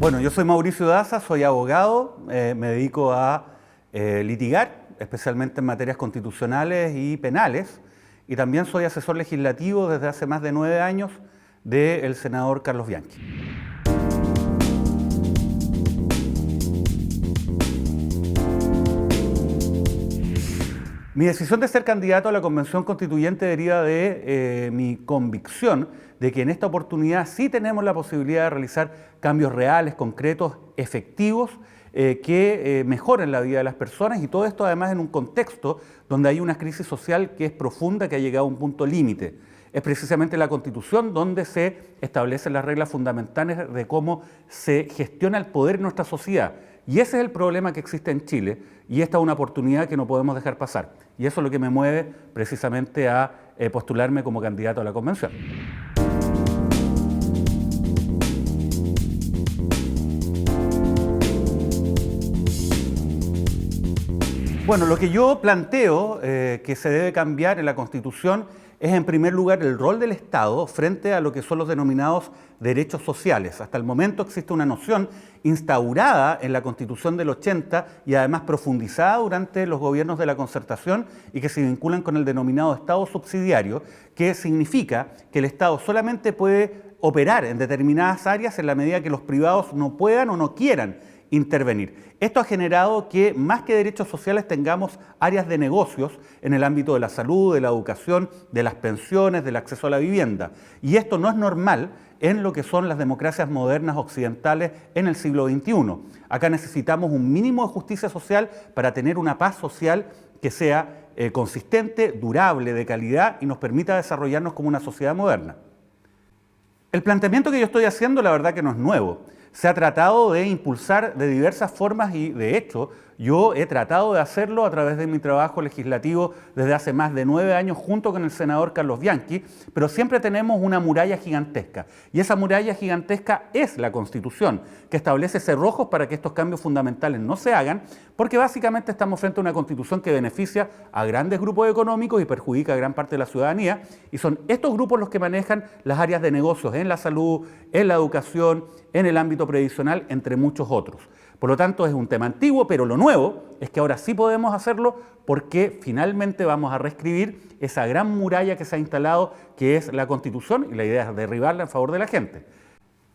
Bueno, yo soy Mauricio Daza, soy abogado, me dedico a litigar, especialmente en materias constitucionales y penales, y también soy asesor legislativo desde hace más de 9 años del senador Carlos Bianchi. Mi decisión de ser candidato a la Convención Constituyente deriva de mi convicción de que en esta oportunidad sí tenemos la posibilidad de realizar cambios reales, concretos, efectivos, que mejoren la vida de las personas, y todo esto además en un contexto donde hay una crisis social que es profunda, que ha llegado a un punto límite. Es precisamente la Constitución donde se establecen las reglas fundamentales de cómo se gestiona el poder en nuestra sociedad. Y ese es el problema que existe en Chile, y esta es una oportunidad que no podemos dejar pasar. Y eso es lo que me mueve precisamente a postularme como candidato a la Convención. Bueno, lo que yo planteo que se debe cambiar en la Constitución es, en primer lugar, el rol del Estado frente a lo que son los denominados derechos sociales. Hasta el momento existe una noción instaurada en la Constitución del 80 y además profundizada durante los gobiernos de la Concertación, y que se vinculan con el denominado Estado subsidiario, que significa que el Estado solamente puede operar en determinadas áreas en la medida que los privados no puedan o no quieran intervenir. Esto ha generado que, más que derechos sociales, tengamos áreas de negocios en el ámbito de la salud, de la educación, de las pensiones, del acceso a la vivienda. Y esto no es normal en lo que son las democracias modernas occidentales en el siglo XXI. Acá necesitamos un mínimo de justicia social para tener una paz social que sea consistente, durable, de calidad, y nos permita desarrollarnos como una sociedad moderna. El planteamiento que yo estoy haciendo, la verdad que no es nuevo. Se ha tratado de impulsar de diversas formas, y de hecho yo he tratado de hacerlo a través de mi trabajo legislativo desde hace más de 9 años junto con el senador Carlos Bianchi, pero siempre tenemos una muralla gigantesca, y esa muralla gigantesca es la Constitución, que establece cerrojos para que estos cambios fundamentales no se hagan, porque básicamente estamos frente a una Constitución que beneficia a grandes grupos económicos y perjudica a gran parte de la ciudadanía, y son estos grupos los que manejan las áreas de negocios en la salud, en la educación, en el ámbito previsional, entre muchos otros. Por lo tanto, es un tema antiguo, pero lo nuevo es que ahora sí podemos hacerlo, porque finalmente vamos a reescribir esa gran muralla que se ha instalado, que es la Constitución, y la idea es derribarla en favor de la gente.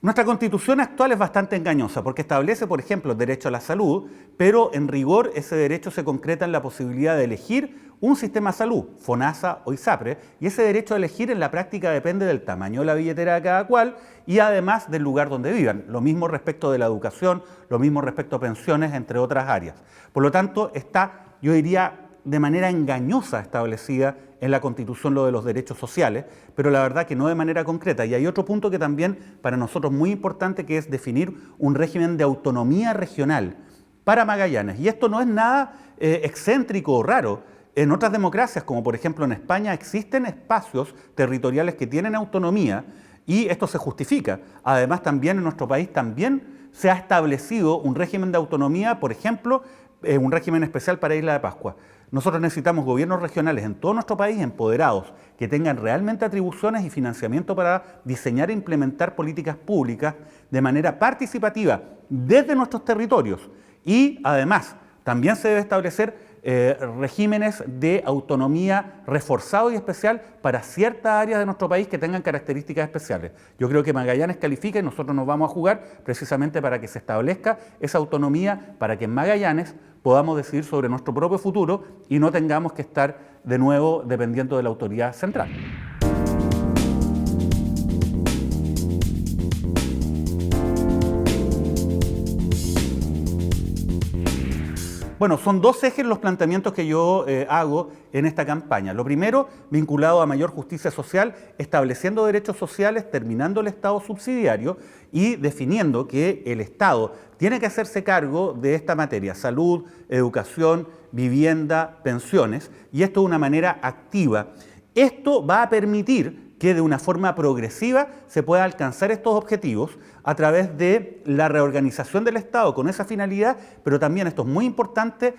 Nuestra Constitución actual es bastante engañosa porque establece, por ejemplo, el derecho a la salud, pero en rigor ese derecho se concreta en la posibilidad de elegir un sistema de salud, FONASA o ISAPRE, y ese derecho a elegir en la práctica depende del tamaño de la billetera de cada cual y además del lugar donde vivan. Lo mismo respecto de la educación, lo mismo respecto a pensiones, entre otras áreas. Por lo tanto, está, yo diría, de manera engañosa establecida en la Constitución lo de los derechos sociales, pero la verdad que no de manera concreta. Y hay otro punto que también para nosotros es muy importante, que es definir un régimen de autonomía regional para Magallanes. Y esto no es nada excéntrico o raro. En otras democracias, como por ejemplo en España, existen espacios territoriales que tienen autonomía, y esto se justifica. Además, también en nuestro país también se ha establecido un régimen de autonomía, por ejemplo, un régimen especial para Isla de Pascua. Nosotros necesitamos gobiernos regionales en todo nuestro país empoderados, que tengan realmente atribuciones y financiamiento para diseñar e implementar políticas públicas de manera participativa desde nuestros territorios. Y además, también se debe establecer regímenes de autonomía reforzado y especial para ciertas áreas de nuestro país que tengan características especiales. Yo creo que Magallanes califica, y nosotros nos vamos a jugar precisamente para que se establezca esa autonomía, para que en Magallanes podamos decidir sobre nuestro propio futuro y no tengamos que estar de nuevo dependiendo de la autoridad central. Bueno, son dos ejes los planteamientos que yo hago en esta campaña. Lo primero, vinculado a mayor justicia social, estableciendo derechos sociales, terminando el Estado subsidiario y definiendo que el Estado tiene que hacerse cargo de esta materia: salud, educación, vivienda, pensiones, y esto de una manera activa. Esto va a permitir que de una forma progresiva se pueda alcanzar estos objetivos a través de la reorganización del Estado con esa finalidad, pero también, esto es muy importante,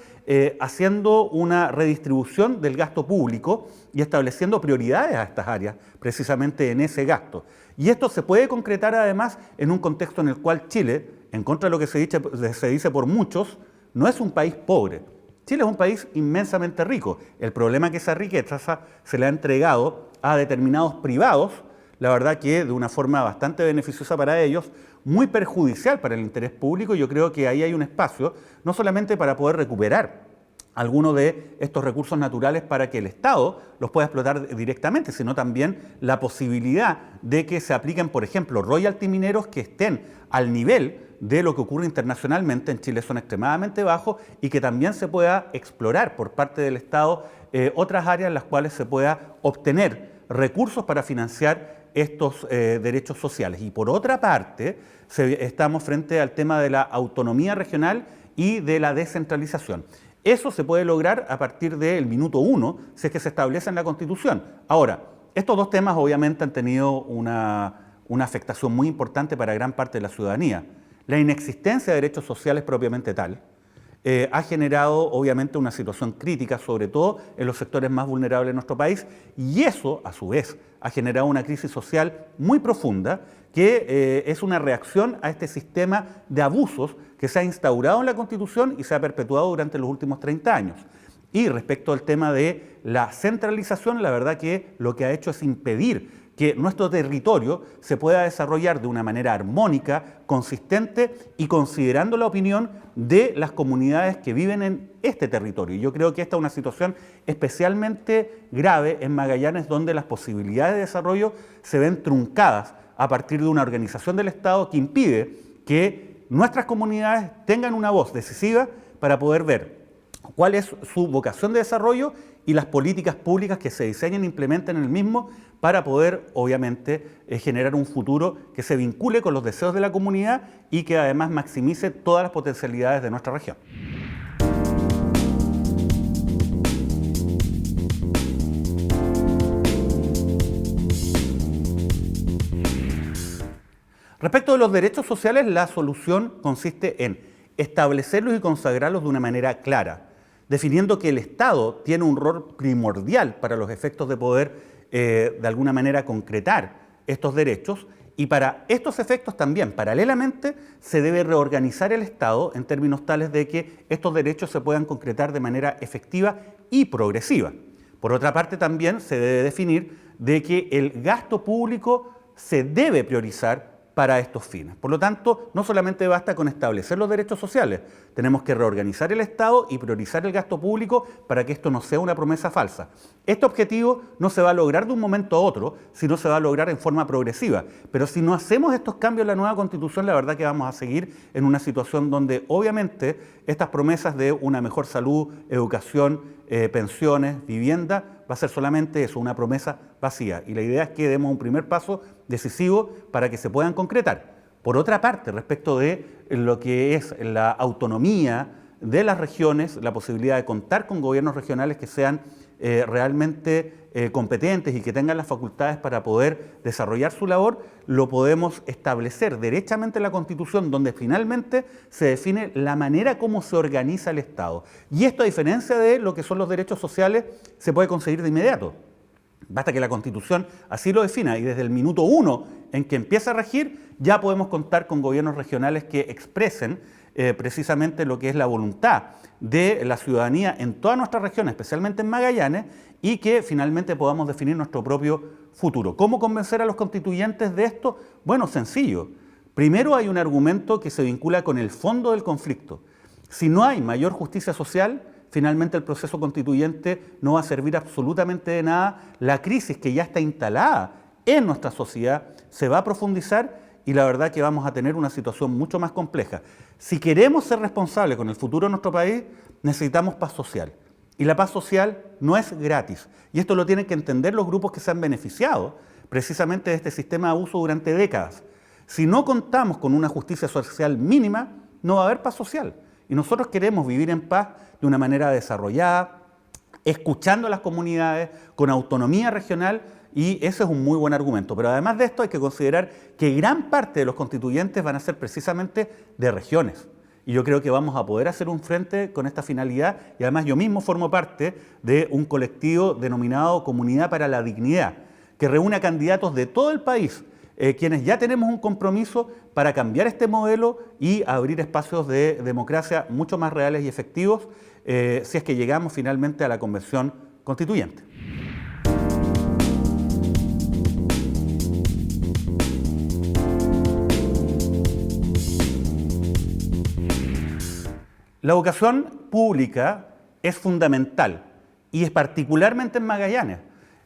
haciendo una redistribución del gasto público y estableciendo prioridades a estas áreas, precisamente en ese gasto. Y esto se puede concretar además en un contexto en el cual Chile en contra de lo que se dice por muchos, no es un país pobre. Chile es un país inmensamente rico. El problema es que esa riqueza se le ha entregado a determinados privados, la verdad que de una forma bastante beneficiosa para ellos, muy perjudicial para el interés público. Yo creo que ahí hay un espacio, no solamente para poder recuperar algunos de estos recursos naturales para que el Estado los pueda explotar directamente, sino también la posibilidad de que se apliquen, por ejemplo, royalty mineros que estén al nivel de lo que ocurre internacionalmente. En Chile son extremadamente bajos, y que también se pueda explorar por parte del Estado otras áreas en las cuales se pueda obtener recursos para financiar estos derechos sociales. Y por otra parte, estamos frente al tema de la autonomía regional y de la descentralización. Eso se puede lograr a partir del minuto 1, si es que se establece en la Constitución. Ahora, estos dos temas obviamente han tenido una afectación muy importante para gran parte de la ciudadanía. La inexistencia de derechos sociales propiamente tal ha generado obviamente una situación crítica, sobre todo en los sectores más vulnerables de nuestro país, y eso a su vez ha generado una crisis social muy profunda que es una reacción a este sistema de abusos que se ha instaurado en la Constitución y se ha perpetuado durante los últimos 30 años. Y respecto al tema de la centralización, la verdad que lo que ha hecho es impedir que nuestro territorio se pueda desarrollar de una manera armónica, consistente y considerando la opinión de las comunidades que viven en este territorio. Y yo creo que esta es una situación especialmente grave en Magallanes, donde las posibilidades de desarrollo se ven truncadas a partir de una organización del Estado que impide que nuestras comunidades tengan una voz decisiva para poder ver cuál es su vocación de desarrollo y las políticas públicas que se diseñen e implementen en el mismo para poder, obviamente, generar un futuro que se vincule con los deseos de la comunidad y que además maximice todas las potencialidades de nuestra región. Respecto de los derechos sociales, la solución consiste en establecerlos y consagrarlos de una manera clara, definiendo que el Estado tiene un rol primordial para los efectos de poder, de alguna manera, concretar estos derechos, y para estos efectos también, paralelamente, se debe reorganizar el Estado en términos tales de que estos derechos se puedan concretar de manera efectiva y progresiva. Por otra parte, también se debe definir de que el gasto público se debe priorizar para estos fines. Por lo tanto, no solamente basta con establecer los derechos sociales, tenemos que reorganizar el Estado y priorizar el gasto público para que esto no sea una promesa falsa. Este objetivo no se va a lograr de un momento a otro, sino se va a lograr en forma progresiva. Pero si no hacemos estos cambios en la nueva Constitución, la verdad que vamos a seguir en una situación donde obviamente estas promesas de una mejor salud, educación, pensiones, vivienda, va a ser solamente eso, una promesa vacía. Y la idea es que demos un primer paso decisivo para que se puedan concretar. Por otra parte, respecto de lo que es la autonomía de las regiones, la posibilidad de contar con gobiernos regionales que sean realmente competentes y que tengan las facultades para poder desarrollar su labor, lo podemos establecer derechamente en la Constitución, donde finalmente se define la manera como se organiza el Estado. Y esto, a diferencia de lo que son los derechos sociales, se puede conseguir de inmediato. Basta que la Constitución así lo defina, y desde el minuto 1 en que empieza a regir, ya podemos contar con gobiernos regionales que expresen precisamente lo que es la voluntad de la ciudadanía en toda nuestra región, especialmente en Magallanes, y que finalmente podamos definir nuestro propio futuro. ¿Cómo convencer a los constituyentes de esto? Bueno, sencillo. Primero, hay un argumento que se vincula con el fondo del conflicto. Si no hay mayor justicia social, finalmente el proceso constituyente no va a servir absolutamente de nada. La crisis que ya está instalada en nuestra sociedad se va a profundizar, y la verdad que vamos a tener una situación mucho más compleja. Si queremos ser responsables con el futuro de nuestro país, necesitamos paz social. Y la paz social no es gratis. Y esto lo tienen que entender los grupos que se han beneficiado precisamente de este sistema de abuso durante décadas. Si no contamos con una justicia social mínima, no va a haber paz social. Y nosotros queremos vivir en paz de una manera desarrollada, escuchando a las comunidades, con autonomía regional, y ese es un muy buen argumento. Pero además de esto hay que considerar que gran parte de los constituyentes van a ser precisamente de regiones. Y yo creo que vamos a poder hacer un frente con esta finalidad, y además yo mismo formo parte de un colectivo denominado Comunidad para la Dignidad, que reúne a candidatos de todo el país, quienes ya tenemos un compromiso para cambiar este modelo y abrir espacios de democracia mucho más reales y efectivos, si es que llegamos finalmente a la Convención Constituyente. La educación pública es fundamental y es particularmente en Magallanes.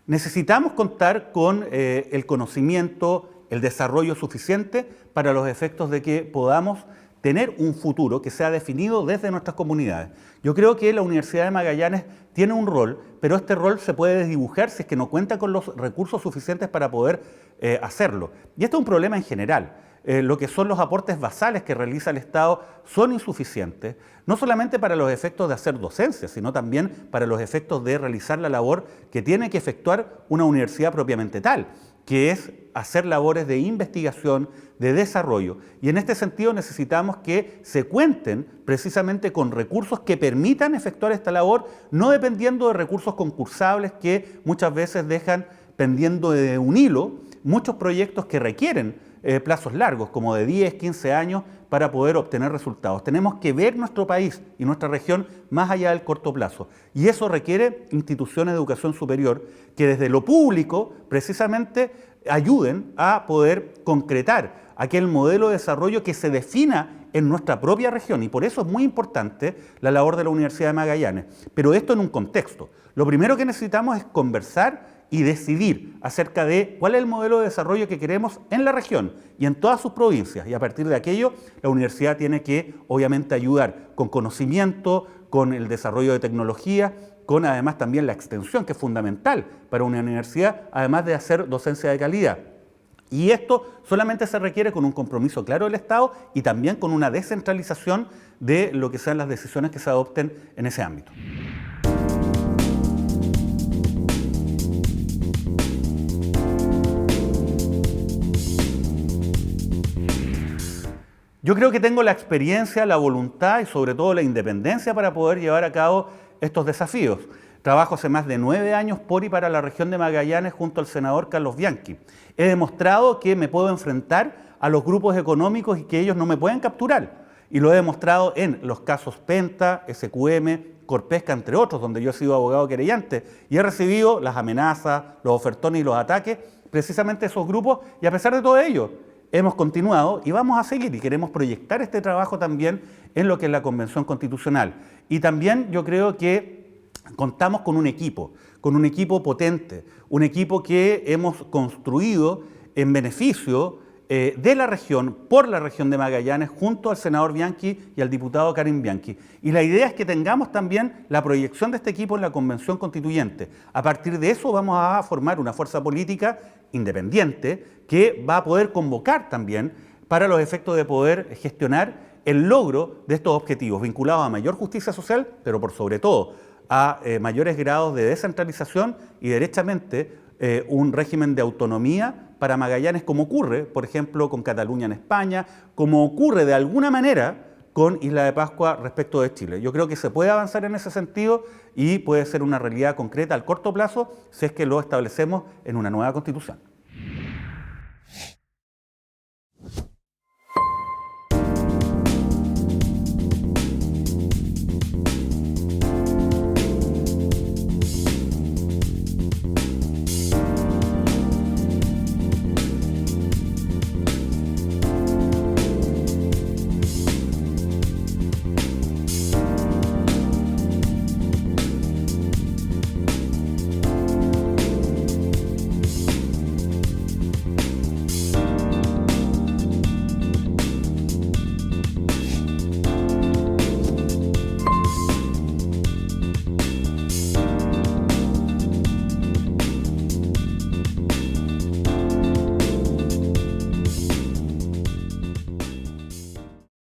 Necesitamos contar con el conocimiento, el desarrollo suficiente para los efectos de que podamos tener un futuro que sea definido desde nuestras comunidades. Yo creo que la Universidad de Magallanes tiene un rol, pero este rol se puede desdibujar si es que no cuenta con los recursos suficientes para poder hacerlo. Y esto es un problema en general. Lo que son los aportes basales que realiza el Estado son insuficientes, no solamente para los efectos de hacer docencia, sino también para los efectos de realizar la labor que tiene que efectuar una universidad propiamente tal, que es hacer labores de investigación, de desarrollo. Y en este sentido necesitamos que se cuenten precisamente con recursos que permitan efectuar esta labor, no dependiendo de recursos concursables que muchas veces dejan pendiendo de un hilo muchos proyectos que requieren plazos largos, como de 10, 15 años, para poder obtener resultados. Tenemos que ver nuestro país y nuestra región más allá del corto plazo. Y eso requiere instituciones de educación superior que desde lo público precisamente ayuden a poder concretar aquel modelo de desarrollo que se defina en nuestra propia región. Y por eso es muy importante la labor de la Universidad de Magallanes. Pero esto en un contexto. Lo primero que necesitamos es conversar y decidir acerca de cuál es el modelo de desarrollo que queremos en la región y en todas sus provincias. Y a partir de aquello, la universidad tiene que, obviamente, ayudar con conocimiento, con el desarrollo de tecnología, con además también la extensión, que es fundamental para una universidad, además de hacer docencia de calidad. Y esto solamente se requiere con un compromiso claro del Estado y también con una descentralización de lo que sean las decisiones que se adopten en ese ámbito. Yo creo que tengo la experiencia, la voluntad y sobre todo la independencia para poder llevar a cabo estos desafíos. Trabajo hace más de 9 años por y para la región de Magallanes junto al senador Carlos Bianchi. He demostrado que me puedo enfrentar a los grupos económicos y que ellos no me pueden capturar. Y lo he demostrado en los casos Penta, SQM, Corpesca, entre otros, donde yo he sido abogado querellante y he recibido las amenazas, los ofertones y los ataques precisamente de esos grupos, y a pesar de todo ello, hemos continuado y vamos a seguir y queremos proyectar este trabajo también en lo que es la Convención Constitucional. Y también yo creo que contamos con un equipo potente, un equipo que hemos construido en beneficio de la región, por la región de Magallanes, junto al senador Bianchi y al diputado Karim Bianchi. Y la idea es que tengamos también la proyección de este equipo en la Convención Constituyente. A partir de eso vamos a formar una fuerza política independiente que va a poder convocar también para los efectos de poder gestionar el logro de estos objetivos, vinculados a mayor justicia social, pero por sobre todo a mayores grados de descentralización y derechamente un régimen de autonomía para Magallanes, como ocurre, por ejemplo, con Cataluña en España, como ocurre de alguna manera con Isla de Pascua respecto de Chile. Yo creo que se puede avanzar en ese sentido y puede ser una realidad concreta al corto plazo si es que lo establecemos en una nueva Constitución.